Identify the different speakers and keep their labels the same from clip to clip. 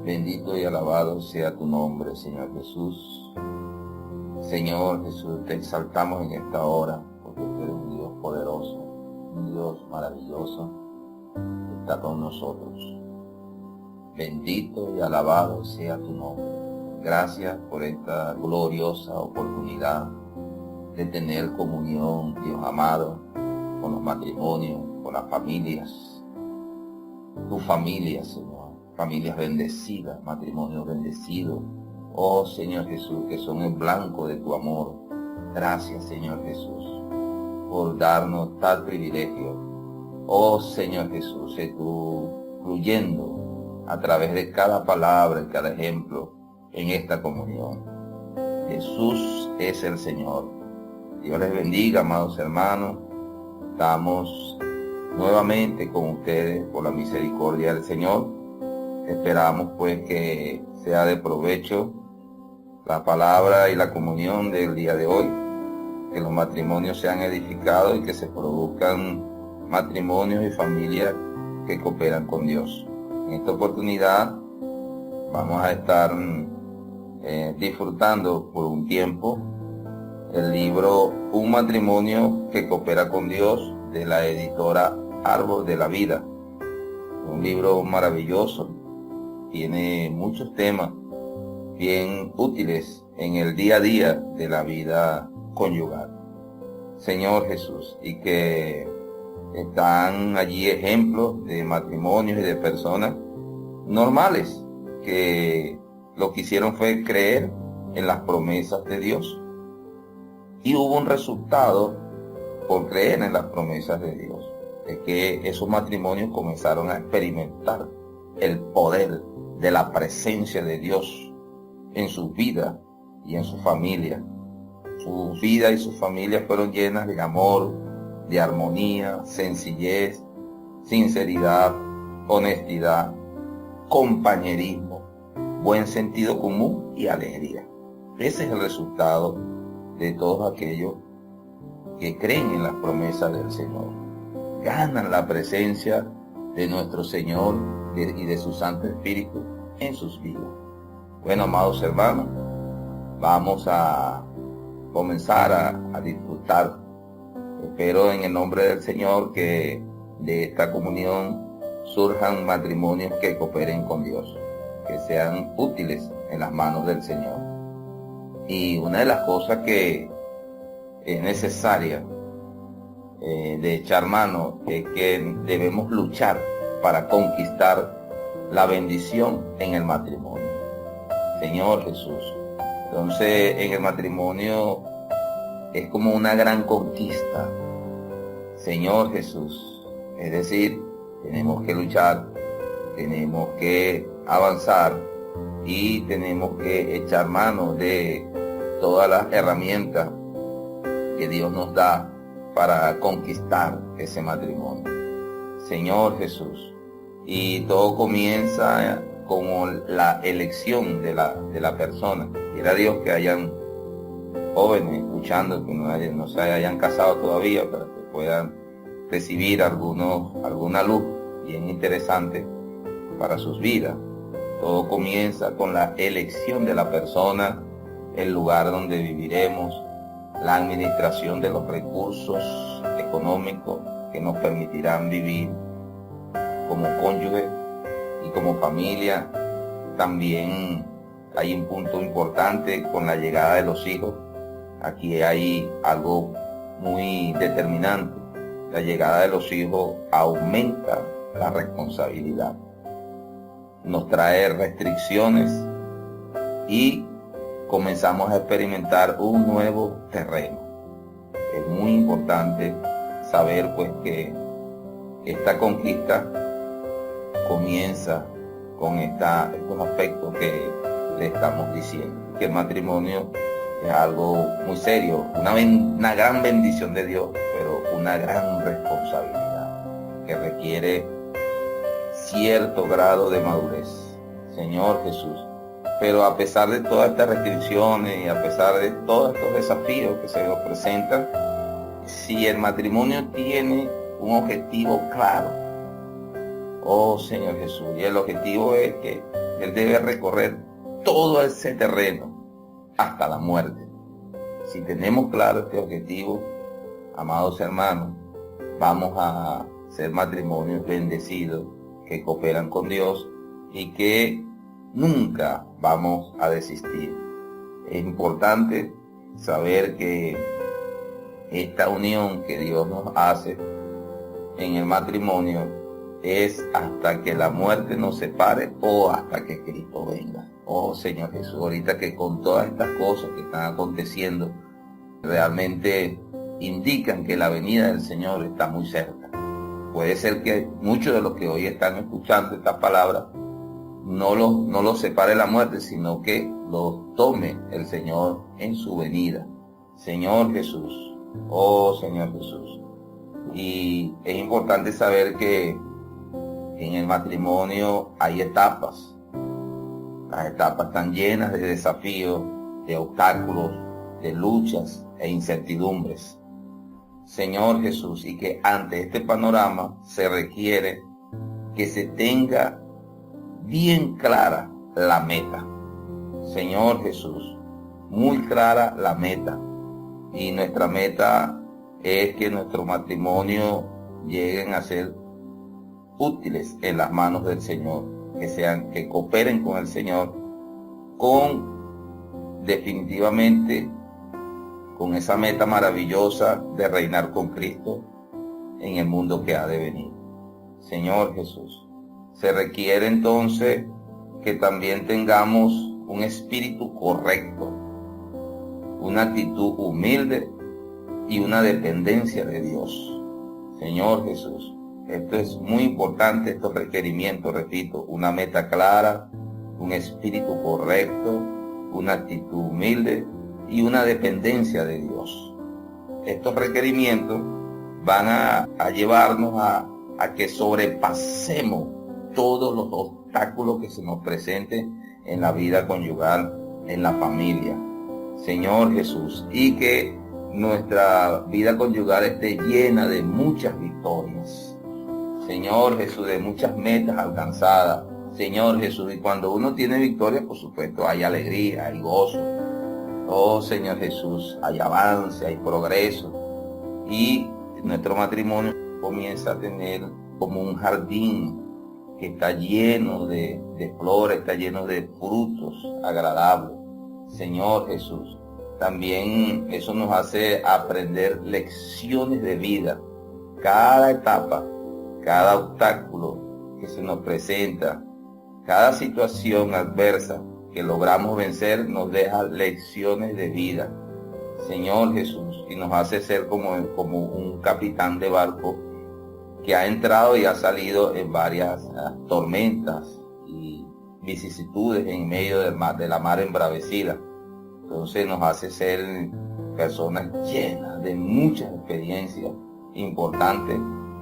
Speaker 1: Bendito y alabado sea tu nombre, Señor Jesús. Señor Jesús, te exaltamos en esta hora, porque tú eres un Dios poderoso, un Dios maravilloso, que está con nosotros. Bendito y alabado sea tu nombre. Gracias por esta gloriosa oportunidad de tener comunión, Dios amado, con los matrimonios, con las familias, tu familia, Señor. Familias bendecidas, matrimonios bendecidos. Oh Señor Jesús, que son el blanco de tu amor. Gracias, Señor Jesús, por darnos tal privilegio. Oh Señor Jesús, sé tú fluyendo a través de cada palabra y cada ejemplo en esta comunión. Jesús es el Señor. Dios les bendiga, amados hermanos. Estamos nuevamente con ustedes por la misericordia del Señor. Esperamos pues que sea de provecho la palabra y la comunión del día de hoy, que los matrimonios sean edificados y que se produzcan matrimonios y familias que cooperan con Dios. En esta oportunidad vamos a estar disfrutando por un tiempo el libro Un matrimonio que coopera con Dios, de la editora Árbol de la Vida. Un libro maravilloso. Tiene muchos temas bien útiles en el día a día de la vida conyugal. Señor Jesús, y que están allí ejemplos de matrimonios y de personas normales que lo que hicieron fue creer en las promesas de Dios. Y hubo un resultado por creer en las promesas de Dios, de que esos matrimonios comenzaron a experimentar el poder de la presencia de Dios en sus vidas y en su familia. Sus vidas y sus familias fueron llenas de amor, de armonía, sencillez, sinceridad, honestidad, compañerismo, buen sentido común y alegría. Ese es el resultado de todos aquellos que creen en las promesas del Señor. Ganan la presencia de nuestro Señor y de su Santo Espíritu en sus vidas. Bueno, amados hermanos, vamos a comenzar a disfrutar. Espero en el nombre del Señor que de esta comunión surjan matrimonios que cooperen con Dios, que sean útiles en las manos del Señor. Y una de las cosas que es necesaria de echar mano es que debemos luchar para conquistar la bendición en el matrimonio. Señor Jesús. Entonces, en el matrimonio es como una gran conquista. Señor Jesús. Es decir, tenemos que luchar, tenemos que avanzar y tenemos que echar mano de todas las herramientas que Dios nos da para conquistar ese matrimonio. Señor Jesús. Y todo comienza como la elección de la persona. Quiera Dios que hayan jóvenes escuchando, que no se hayan casado todavía, para que puedan recibir alguna luz bien interesante para sus vidas. Todo comienza con la elección de la persona, el lugar donde viviremos, la administración de los recursos económicos que nos permitirán vivir como cónyuge y como familia. También hay un punto importante con la llegada de los hijos. Aquí hay algo muy determinante. La llegada de los hijos aumenta la responsabilidad, nos trae restricciones y comenzamos a experimentar un nuevo terreno. Es muy importante saber pues que esta conquista comienza con estos aspectos que le estamos diciendo, que el matrimonio es algo muy serio, una gran bendición de Dios, pero una gran responsabilidad que requiere cierto grado de madurez. Señor Jesús. Pero a pesar de todas estas restricciones y a pesar de todos estos desafíos que se nos presentan, si el matrimonio tiene un objetivo claro, oh Señor Jesús, y el objetivo es que Él debe recorrer todo ese terreno hasta la muerte. Si tenemos claro este objetivo, amados hermanos, vamos a ser matrimonios bendecidos que cooperan con Dios y que nunca vamos a desistir. Es importante saber que esta unión que Dios nos hace en el matrimonio es hasta que la muerte nos separe o hasta que Cristo venga. Oh Señor Jesús, ahorita que con todas estas cosas que están aconteciendo, realmente indican que la venida del Señor está muy cerca. Puede ser que muchos de los que hoy están escuchando estas palabras no los separe la muerte, sino que los tome el Señor en su venida. Señor Jesús, oh Señor Jesús. Y es importante saber que en el matrimonio hay etapas. Las etapas están llenas de desafíos, de obstáculos, de luchas e incertidumbres. Señor Jesús, y que ante este panorama se requiere que se tenga bien clara la meta. Señor Jesús, muy clara la meta. Y nuestra meta es que nuestro matrimonio lleguen a ser útiles en las manos del Señor, que cooperen con el Señor, definitivamente con esa meta maravillosa de reinar con Cristo en el mundo que ha de venir. Señor Jesús, se requiere entonces que también tengamos un espíritu correcto, una actitud humilde y una dependencia de Dios. Señor Jesús, esto es muy importante, estos requerimientos, repito, una meta clara, un espíritu correcto, una actitud humilde y una dependencia de Dios. Estos requerimientos van a llevarnos a que sobrepasemos todos los obstáculos que se nos presenten en la vida conyugal, en la familia. Señor Jesús, y que nuestra vida conyugal esté llena de muchas victorias. Señor Jesús, de muchas metas alcanzadas. Señor Jesús, y cuando uno tiene victoria, por supuesto, hay alegría, hay gozo. Oh Señor Jesús, hay avance, hay progreso. Y nuestro matrimonio comienza a tener como un jardín que está lleno de flores, está lleno de frutos agradables. Señor Jesús, también eso nos hace aprender lecciones de vida. Cada etapa, cada obstáculo que se nos presenta, cada situación adversa que logramos vencer nos deja lecciones de vida. Señor Jesús, y nos hace ser como un capitán de barco que ha entrado y ha salido en varias tormentas y vicisitudes en medio de la mar embravecida. Entonces nos hace ser personas llenas de muchas experiencias importantes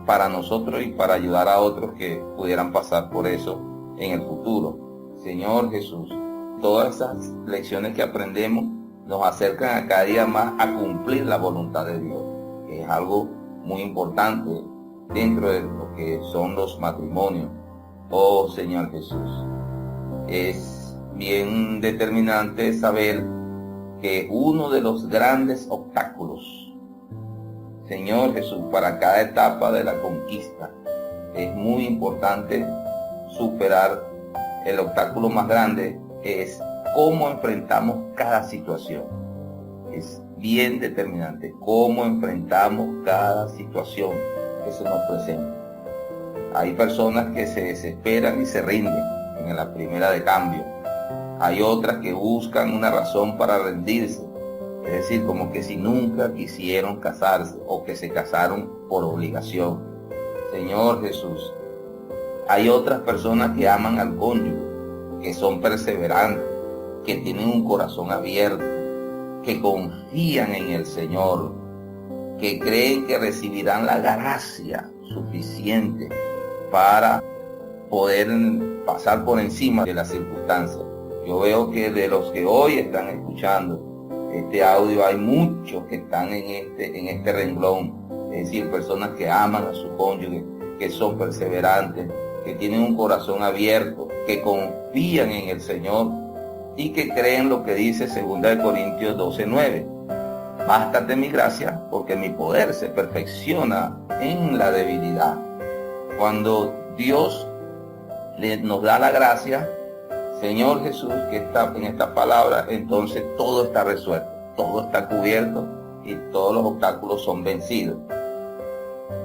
Speaker 1: para nosotros y para ayudar a otros que pudieran pasar por eso en el futuro. Señor Jesús, todas esas lecciones que aprendemos nos acercan a cada día más a cumplir la voluntad de Dios, que es algo muy importante dentro de lo que son los matrimonios. Oh Señor Jesús, es bien determinante saber que uno de los grandes obstáculos, Señor Jesús, para cada etapa de la conquista, es muy importante superar el obstáculo más grande, es cómo enfrentamos cada situación. Es bien determinante cómo enfrentamos cada situación que se nos presenta. Hay personas que se desesperan y se rinden en la primera de cambio. Hay otras que buscan una razón para rendirse, es decir, como que si nunca quisieron casarse o que se casaron por obligación. Señor Jesús, hay otras personas que aman al cónyuge, que son perseverantes, que tienen un corazón abierto, que confían en el Señor, que creen que recibirán la gracia suficiente para poder pasar por encima de las circunstancias. Yo veo que de los que hoy están escuchando este audio hay muchos que están en este renglón, es decir, personas que aman a su cónyuge, que son perseverantes, que tienen un corazón abierto que confían en el Señor y que creen lo que dice 2 Corintios 12:9. Bástate mi gracia, porque mi poder se perfecciona en la debilidad. Cuando Dios nos da la gracia, Señor Jesús, que está en esta palabra, entonces todo está resuelto, todo está cubierto y todos los obstáculos son vencidos.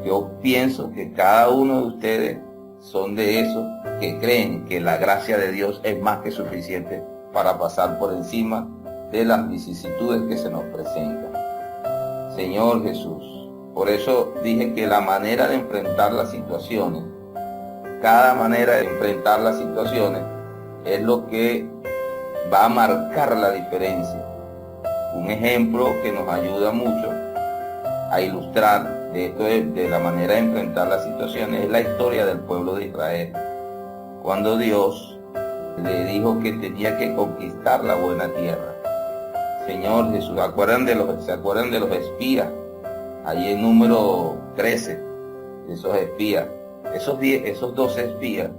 Speaker 1: Yo pienso que cada uno de ustedes son de esos que creen que la gracia de Dios es más que suficiente para pasar por encima de las vicisitudes que se nos presentan. Señor Jesús, por eso dije que la manera de enfrentar las situaciones, cada manera de enfrentar las situaciones es lo que va a marcar la diferencia. Un ejemplo que nos ayuda mucho a ilustrar de esto, de la manera de enfrentar las situaciones, es la historia del pueblo de Israel. Cuando Dios le dijo que tenía que conquistar la buena tierra. Señor Jesús, ¿se acuerdan de los espías? Allí en número 13, de esos espías. Esos 12 espías,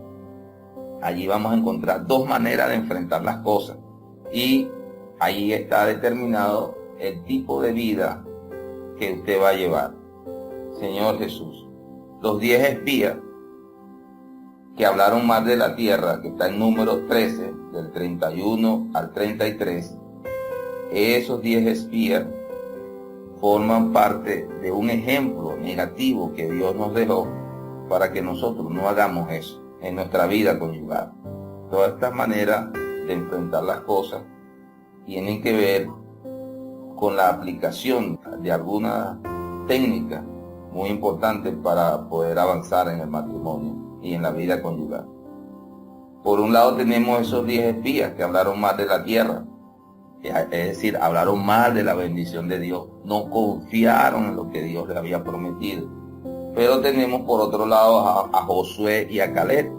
Speaker 1: allí vamos a encontrar dos maneras de enfrentar las cosas. Y ahí está determinado el tipo de vida que usted va a llevar. Señor Jesús, los 10 espías que hablaron mal de la tierra, que está en número 13, del 31 al 33, esos 10 espías forman parte de un ejemplo negativo que Dios nos dejó para que nosotros no hagamos eso en nuestra vida conyugal. Todas estas maneras de enfrentar las cosas tienen que ver con la aplicación de algunas técnicas muy importantes para poder avanzar en el matrimonio y en la vida conyugal. Por un lado tenemos esos 10 espías que hablaron mal de la tierra, es decir, hablaron mal de la bendición de Dios, no confiaron en lo que Dios les había prometido. Pero tenemos por otro lado a Josué y a Caleb.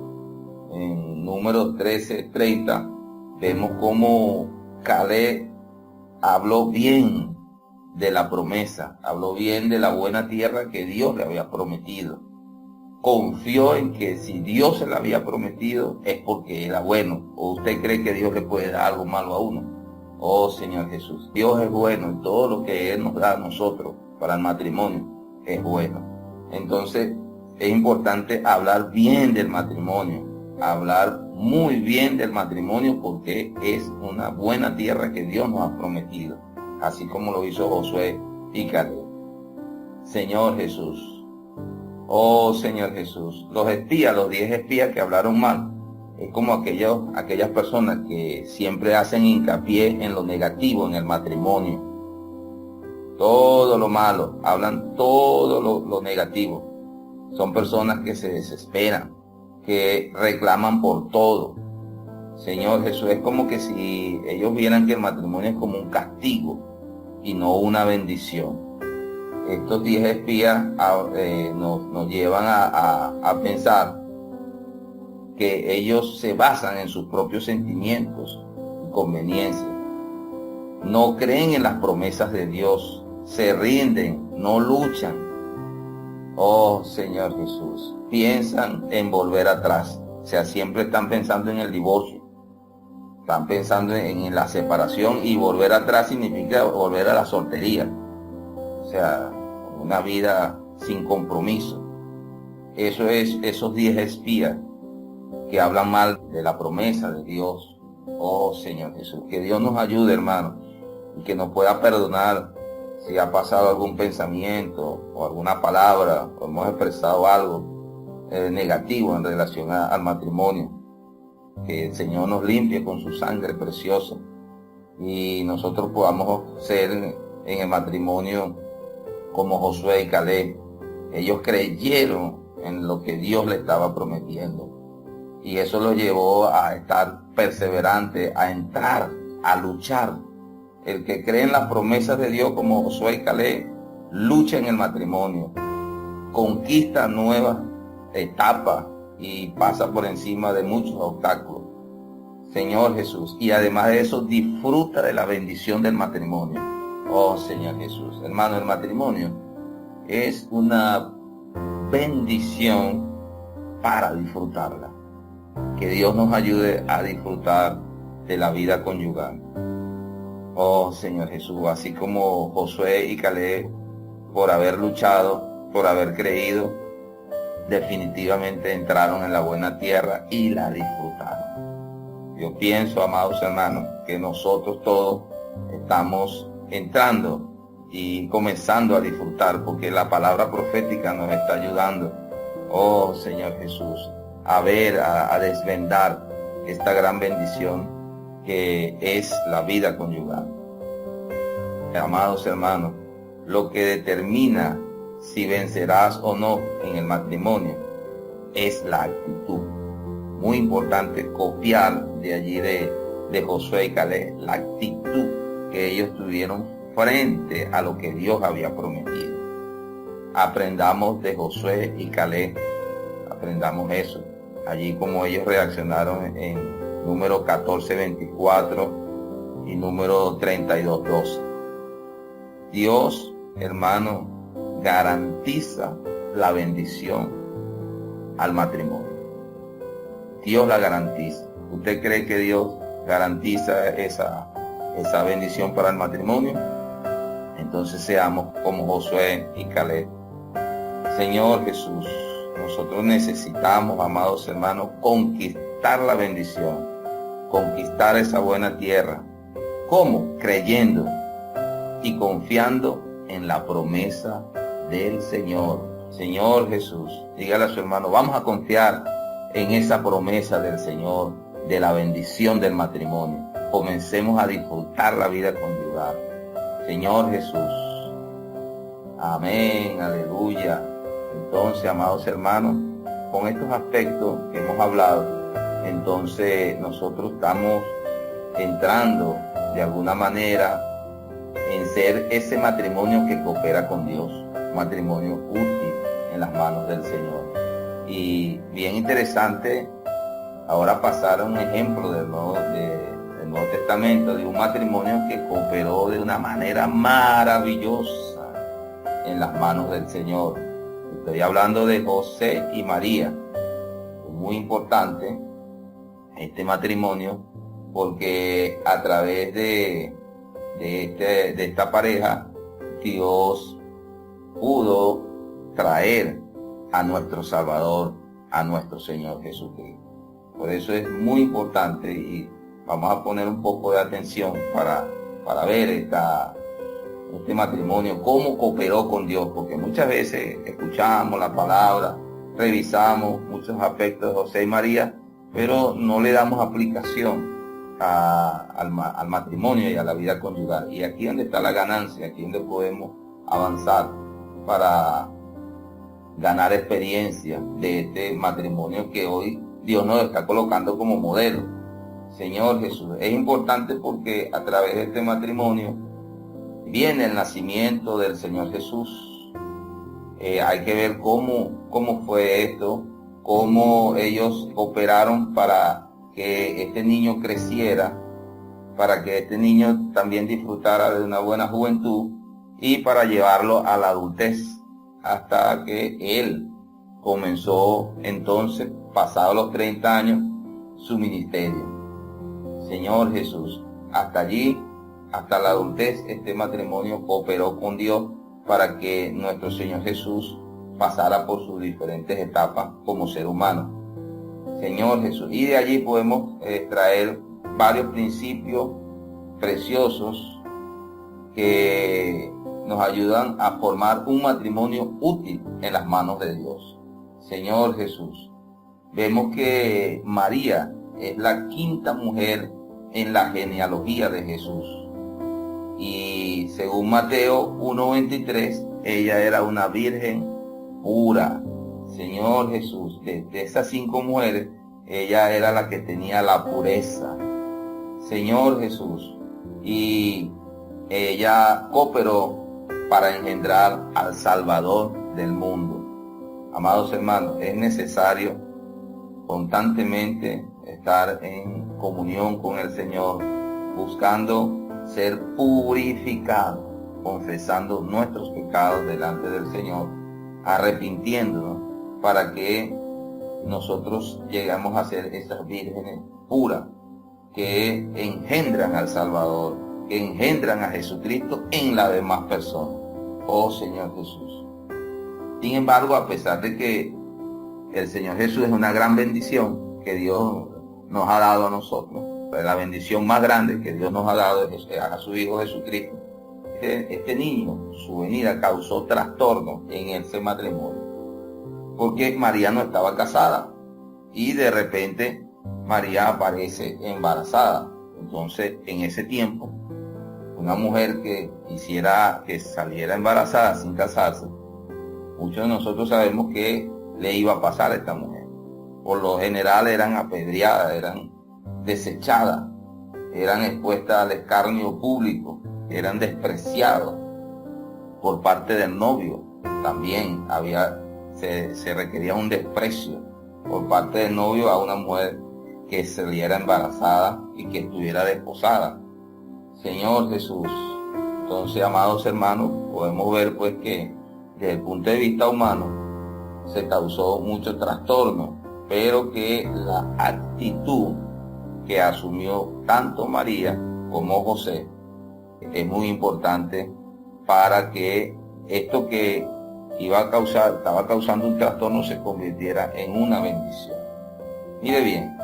Speaker 1: En números 13:30 vemos cómo Caleb habló bien de la promesa, habló bien de la buena tierra que Dios le había prometido. Confió en que si Dios se la había prometido es porque era bueno. ¿O usted cree que Dios le puede dar algo malo a uno? Oh Señor Jesús, Dios es bueno y todo lo que Él nos da a nosotros para el matrimonio es bueno. Entonces es importante hablar bien del matrimonio, hablar muy bien del matrimonio, porque es una buena tierra que Dios nos ha prometido, así como lo hizo Josué y Caleb. Señor Jesús, oh Señor Jesús, los 10 espías que hablaron mal, es como aquellas personas que siempre hacen hincapié en lo negativo en el matrimonio. Todo lo malo, hablan todo lo negativo. Son personas que se desesperan, que reclaman por todo. Señor Jesús, es como que si ellos vieran que el matrimonio es como un castigo y no una bendición. Estos 10 espías nos llevan a pensar que ellos se basan en sus propios sentimientos y conveniencias. No creen en las promesas de Dios, se rinden, no luchan. Oh Señor Jesús, piensan en volver atrás. O sea, siempre están pensando en el divorcio, están pensando en la separación, y volver atrás significa volver a la soltería. O sea, una vida sin compromiso. Eso es esos 10 espías que hablan mal de la promesa de Dios. Oh Señor Jesús, que Dios nos ayude, hermano, y que nos pueda perdonar si ha pasado algún pensamiento o alguna palabra, o hemos expresado algo negativo en relación al matrimonio. Que el Señor nos limpie con su sangre preciosa y nosotros podamos ser en el matrimonio como Josué y Caleb. Ellos creyeron en lo que Dios le estaba prometiendo, y eso los llevó a estar perseverante, a entrar, a luchar. El que cree en las promesas de Dios como Josué y Caleb, lucha en el matrimonio, conquista nuevas etapas y pasa por encima de muchos obstáculos. Señor Jesús, y además de eso disfruta de la bendición del matrimonio. Oh Señor Jesús, hermano, el matrimonio es una bendición para disfrutarla. Que Dios nos ayude a disfrutar de la vida conyugal. Oh Señor Jesús, así como Josué y Caleb, por haber luchado, por haber creído, definitivamente entraron en la buena tierra y la disfrutaron. Yo pienso, amados hermanos, que nosotros todos estamos entrando y comenzando a disfrutar, porque la palabra profética nos está ayudando, oh Señor Jesús, a ver, a desvendar esta gran bendición que es la vida conyugal. Amados hermanos, lo que determina si vencerás o no en el matrimonio es la actitud. Muy importante copiar de allí de Josué y Caleb la actitud que ellos tuvieron frente a lo que Dios había prometido. Aprendamos de Josué y Caleb, aprendamos eso. Allí como ellos reaccionaron en número 14:24 y número 32:12. Dios, hermano, garantiza la bendición al matrimonio. Dios la garantiza. ¿Usted cree que Dios garantiza esa bendición para el matrimonio? Entonces seamos como Josué y Caleb. Señor Jesús, nosotros necesitamos, amados hermanos, conquistar la bendición, conquistar esa buena tierra. ¿Cómo? Creyendo y confiando en la promesa del Señor. Señor Jesús, dígale a su hermano, vamos a confiar en esa promesa del Señor, de la bendición del matrimonio. Comencemos a disfrutar la vida conyugal. Señor Jesús. Amén, aleluya. Entonces, amados hermanos, con estos aspectos que hemos hablado, entonces nosotros estamos entrando de alguna manera en ser ese matrimonio que coopera con Dios, matrimonio útil en las manos del Señor. Y bien interesante ahora pasar a un ejemplo del Nuevo Testamento, de un matrimonio que cooperó de una manera maravillosa en las manos del Señor. Estoy hablando de José y María. Es muy importante este matrimonio porque a través de esta pareja Dios pudo traer a nuestro Salvador, a nuestro Señor Jesucristo. Por eso es muy importante y vamos a poner un poco de atención para ver este matrimonio, cómo cooperó con Dios, porque muchas veces escuchamos la palabra, revisamos muchos aspectos de José y María, pero no le damos aplicación al matrimonio y a la vida conyugal. Y aquí es donde está la ganancia, aquí es donde podemos avanzar para ganar experiencia de este matrimonio que hoy Dios nos está colocando como modelo. Señor Jesús, es importante porque a través de este matrimonio viene el nacimiento del Señor Jesús. Hay que ver cómo fue esto, cómo ellos operaron para que este niño creciera, para que este niño también disfrutara de una buena juventud y para llevarlo a la adultez, hasta que él comenzó entonces, pasados los 30 años, su ministerio. Señor Jesús, hasta allí, hasta la adultez, este matrimonio cooperó con Dios para que nuestro Señor Jesús pasara por sus diferentes etapas como ser humano. Señor Jesús, y de allí podemos extraer varios principios preciosos que nos ayudan a formar un matrimonio útil en las manos de Dios. Señor Jesús, vemos que María es la quinta mujer en la genealogía de Jesús. Y según Mateo 1:23, ella era una virgen pura. Señor Jesús, de esas 5 mujeres, ella era la que tenía la pureza. Señor Jesús, y ella cooperó para engendrar al Salvador del mundo. Amados hermanos, es necesario constantemente estar en comunión con el Señor, buscando ser purificados, confesando nuestros pecados delante del Señor, arrepintiéndonos para que nosotros llegamos a ser esas vírgenes puras que engendran al Salvador, que engendran a Jesucristo en las demás personas. Oh Señor Jesús. Sin embargo, a pesar de que el Señor Jesús es una gran bendición que Dios nos ha dado a nosotros, la bendición más grande que Dios nos ha dado es a su Hijo Jesucristo, este niño, su venida causó trastorno en ese matrimonio, porque María no estaba casada y de repente María aparece embarazada. Entonces, en ese tiempo, una mujer que quisiera que saliera embarazada sin casarse, muchos de nosotros sabemos que le iba a pasar a esta mujer. Por lo general eran apedreadas, eran desechadas, eran expuestas al escarnio público, eran despreciados por parte del novio. También se requería un desprecio por parte del novio a una mujer que saliera embarazada y que estuviera desposada. Señor Jesús, entonces, amados hermanos, podemos ver pues que desde el punto de vista humano se causó mucho trastorno, pero que la actitud que asumió tanto María como José es muy importante para que esto que estaba causando un trastorno se convirtiera en una bendición. Mire bien,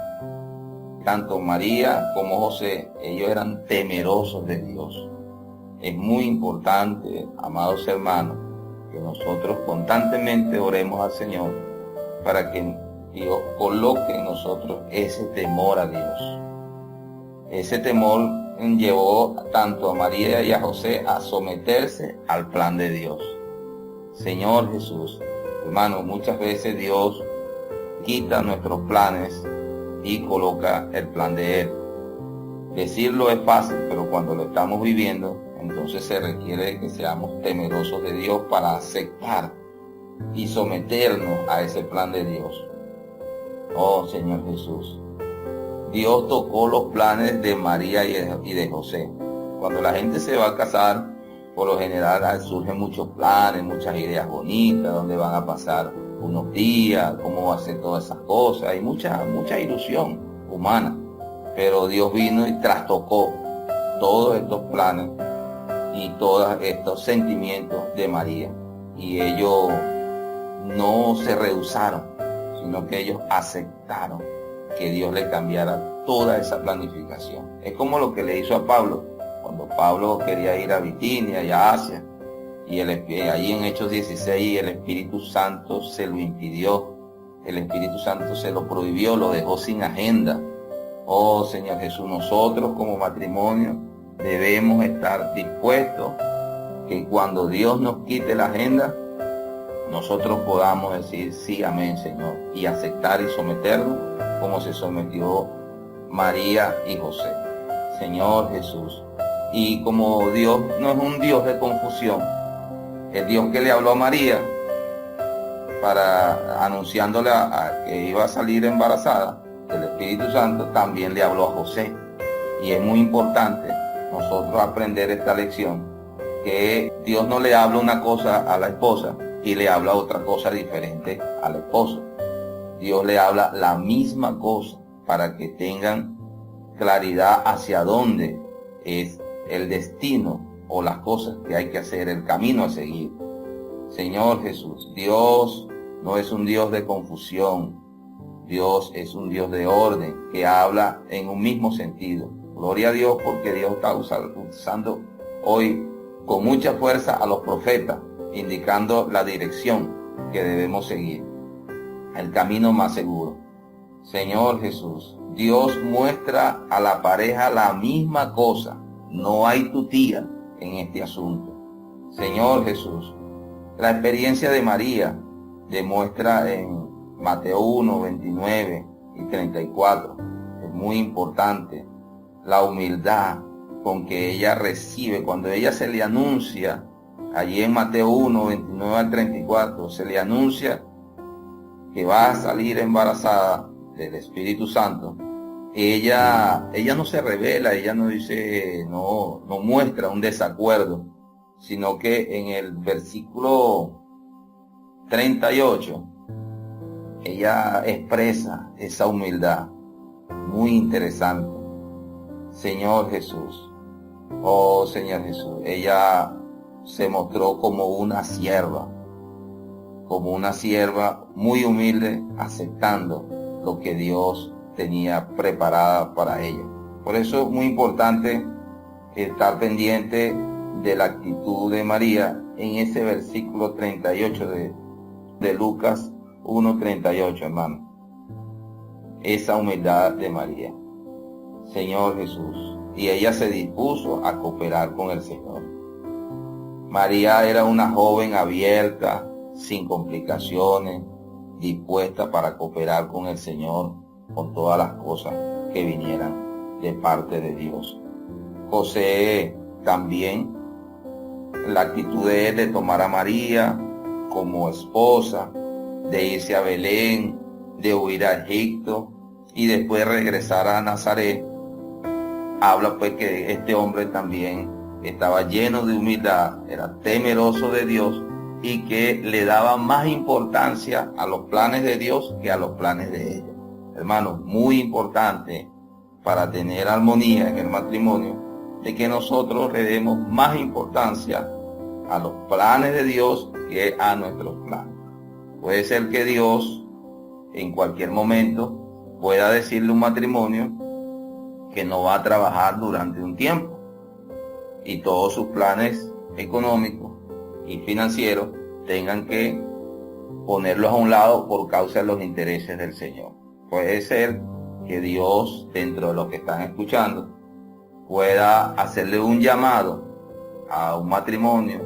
Speaker 1: tanto María como José, ellos eran temerosos de Dios. Es muy importante, amados hermanos, que nosotros constantemente oremos al Señor para que Dios coloque en nosotros ese temor a Dios. Ese temor llevó tanto a María y a José a someterse al plan de Dios. Señor Jesús, hermano, muchas veces Dios quita nuestros planes y coloca el plan de Él. Decirlo es fácil, pero cuando lo estamos viviendo, entonces se requiere que seamos temerosos de Dios para aceptar y someternos a ese plan de Dios. Oh Señor Jesús, Dios tocó los planes de María y de José. Cuando la gente se va a casar, por lo general surgen muchos planes, muchas ideas bonitas, dónde van a pasar unos días, cómo va a ser todas esas cosas, y mucha ilusión humana. Pero Dios vino y trastocó todos estos planes y todos estos sentimientos de María. Y ellos no se rehusaron, sino que ellos aceptaron que Dios le cambiara toda esa planificación. Es como lo que le hizo a Pablo, cuando Pablo quería ir a Bitinia y a Asia, y allí en Hechos 16 el Espíritu Santo se lo impidió, el Espíritu Santo se lo prohibió, lo dejó sin agenda. Oh Señor Jesús, nosotros como matrimonio debemos estar dispuestos que cuando Dios nos quite la agenda, nosotros podamos decir sí, amén, Señor, y aceptar y someternos como se sometió María y José. Señor Jesús, y como Dios no es un Dios de confusión, el Dios que le habló a María para anunciándole que iba a salir embarazada, el Espíritu Santo también le habló a José. Y es muy importante nosotros aprender esta lección, que Dios no le habla una cosa a la esposa y le habla otra cosa diferente al esposo. Dios le habla la misma cosa para que tengan claridad hacia dónde es el destino o las cosas que hay que hacer, el camino a seguir. Señor Jesús, Dios no es un Dios de confusión. Dios es un Dios de orden, que habla en un mismo sentido. Gloria a Dios, porque Dios está usando hoy con mucha fuerza a los profetas, indicando la dirección que debemos seguir, el camino más seguro. Señor Jesús, Dios muestra a la pareja la misma cosa. No hay tutía en este asunto. Señor Jesús, la experiencia de María demuestra en Mateo 1, 29 y 34. Es muy importante la humildad con que ella recibe. Cuando ella se le anuncia, allí en Mateo 1, 29 al 34, se le anuncia que va a salir embarazada del Espíritu Santo. Ella no se revela, ella no dice, no muestra un desacuerdo, sino que en el versículo 38, ella expresa esa humildad muy interesante. Señor Jesús, oh Señor Jesús, ella se mostró como una sierva muy humilde, aceptando lo que Dios tenía preparada para ella. Por eso es muy importante estar pendiente de la actitud de María en ese versículo 38 de Lucas 1:38, hermano. Esa humildad de María. Señor Jesús. Y ella se dispuso a cooperar con el Señor. María era una joven abierta, sin complicaciones, dispuesta para cooperar con el Señor, con todas las cosas que vinieran de parte de Dios. José también, la actitud de él de tomar a María como esposa, de irse a Belén, de huir a Egipto y después regresar a Nazaret, habla pues que este hombre también estaba lleno de humildad, era temeroso de Dios y que le daba más importancia a los planes de Dios que a los planes de ella. Hermanos, muy importante para tener armonía en el matrimonio, de que nosotros le demos más importancia a los planes de Dios que a nuestros planes. Puede ser que Dios en cualquier momento pueda decirle a un matrimonio que no va a trabajar durante un tiempo y todos sus planes económicos y financieros tengan que ponerlos a un lado por causa de los intereses del Señor. Puede ser que Dios, dentro de lo que están escuchando, pueda hacerle un llamado a un matrimonio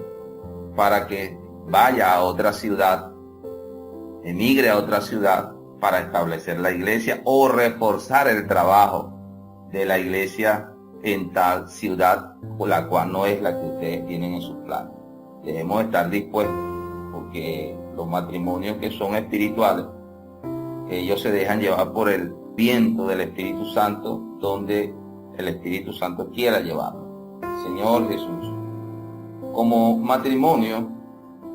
Speaker 1: para que vaya a otra ciudad, emigre a otra ciudad para establecer la iglesia o reforzar el trabajo de la iglesia en tal ciudad, o la cual no es la que ustedes tienen en sus planes. Debemos estar dispuestos, porque los matrimonios que son espirituales, ellos se dejan llevar por el viento del Espíritu Santo, donde el Espíritu Santo quiera llevarlo. Señor Jesús, como matrimonio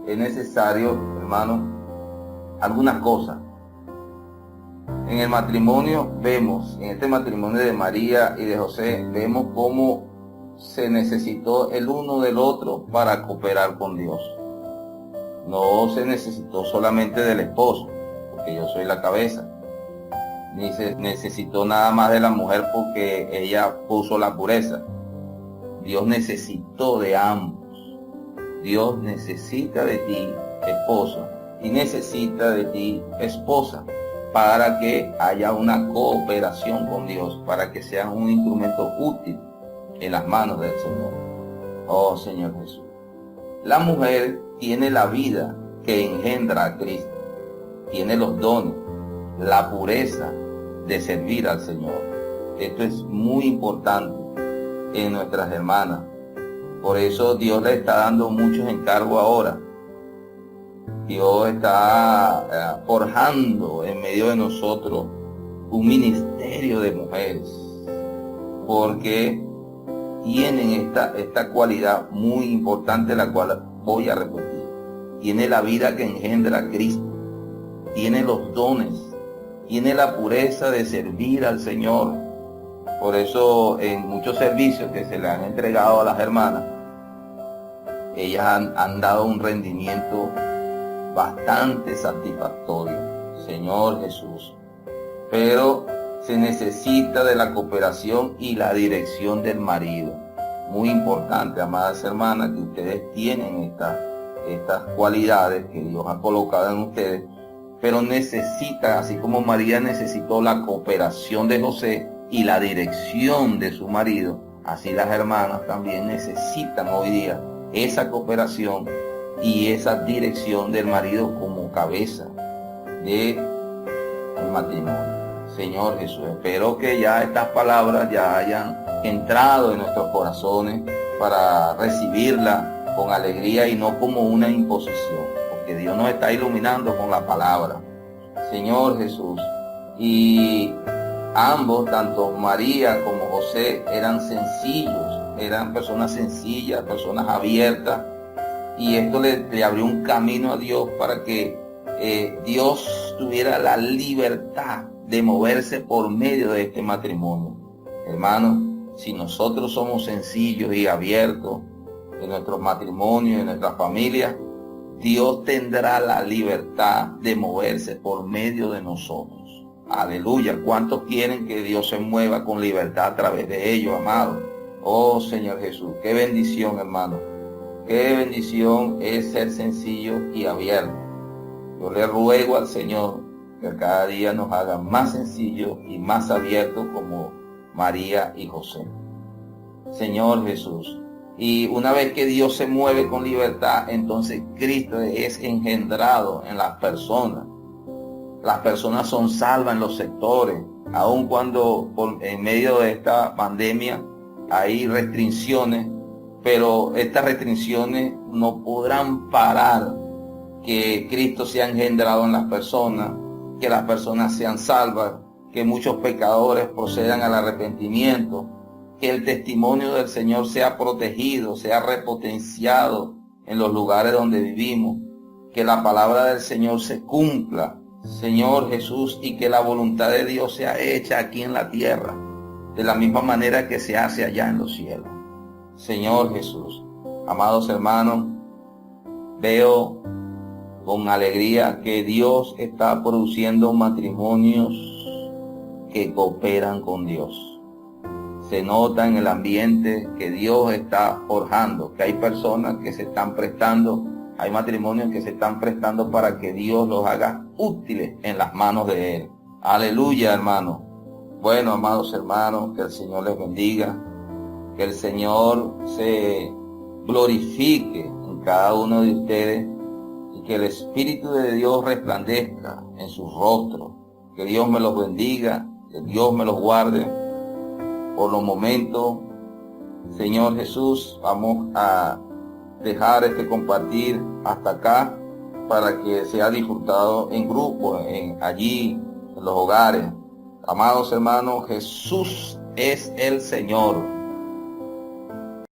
Speaker 1: es necesario, hermano, algunas cosas. En el matrimonio vemos, en este matrimonio de María y de José, vemos cómo se necesitó el uno del otro para cooperar con Dios. No se necesitó solamente del esposo, porque yo soy la cabeza, ni se necesitó nada más de la mujer porque ella puso la pureza. Dios necesitó de ambos. Dios necesita de ti, esposo, y necesita de ti, esposa, para que haya una cooperación con Dios, para que sean un instrumento útil en las manos del Señor. Oh Señor Jesús. La mujer tiene la vida que engendra a Cristo, tiene los dones, la pureza de servir al Señor. Esto es muy importante en nuestras hermanas. Por eso Dios le está dando muchos encargos ahora. Dios está forjando en medio de nosotros un ministerio de mujeres, porque tienen esta cualidad muy importante, la cual voy a repetir. Tiene la vida que engendra a Cristo, tiene los dones, tiene la pureza de servir al Señor. Por eso en muchos servicios que se le han entregado a las hermanas, ellas han dado un rendimiento bastante satisfactorio, Señor Jesús. Pero se necesita de la cooperación y la dirección del marido. Muy importante, amadas hermanas, que ustedes tienen estas cualidades que Dios ha colocado en ustedes, pero necesita, así como María necesitó la cooperación de José y la dirección de su marido, así las hermanas también necesitan hoy día esa cooperación y esa dirección del marido como cabeza del matrimonio. Señor Jesús, espero que ya estas palabras ya hayan entrado en nuestros corazones para recibirla con alegría y no como una imposición, porque Dios nos está iluminando con la palabra. Señor Jesús, y ambos, tanto María como José, eran sencillos, eran personas sencillas, personas abiertas, y esto le abrió un camino a Dios para que Dios tuviera la libertad de moverse por medio de este matrimonio. Hermanos, si nosotros somos sencillos y abiertos en nuestros matrimonios, en nuestras familias, Dios tendrá la libertad de moverse por medio de nosotros. Aleluya. ¿Cuántos quieren que Dios se mueva con libertad a través de ellos, amados? Oh Señor Jesús, qué bendición, hermano. Qué bendición es ser sencillo y abierto. Yo le ruego al Señor que cada día nos haga más sencillos y más abiertos como María y José. Señor Jesús. Y una vez que Dios se mueve con libertad, entonces Cristo es engendrado en las personas. Las personas son salvas en los sectores, aun cuando en medio de esta pandemia hay restricciones, pero estas restricciones no podrán parar que Cristo sea engendrado en las personas, que las personas sean salvas, que muchos pecadores procedan al arrepentimiento, que el testimonio del Señor sea protegido, sea repotenciado en los lugares donde vivimos, que la palabra del Señor se cumpla, Señor Jesús, y que la voluntad de Dios sea hecha aquí en la tierra, de la misma manera que se hace allá en los cielos. Señor Jesús, amados hermanos, veo con alegría que Dios está produciendo matrimonios que cooperan con Dios. Se nota en el ambiente que Dios está forjando, que hay personas que se están prestando, hay matrimonios que se están prestando para que Dios los haga útiles en las manos de Él. Aleluya, hermano. Bueno, amados hermanos, que el Señor les bendiga, que el Señor se glorifique en cada uno de ustedes y que el Espíritu de Dios resplandezca en sus rostros. Que Dios me los bendiga, que Dios me los guarde. Por los momentos, Señor Jesús, vamos a dejar este compartir hasta acá para que sea disfrutado en grupo, allí, en los hogares. Amados hermanos, Jesús es el Señor.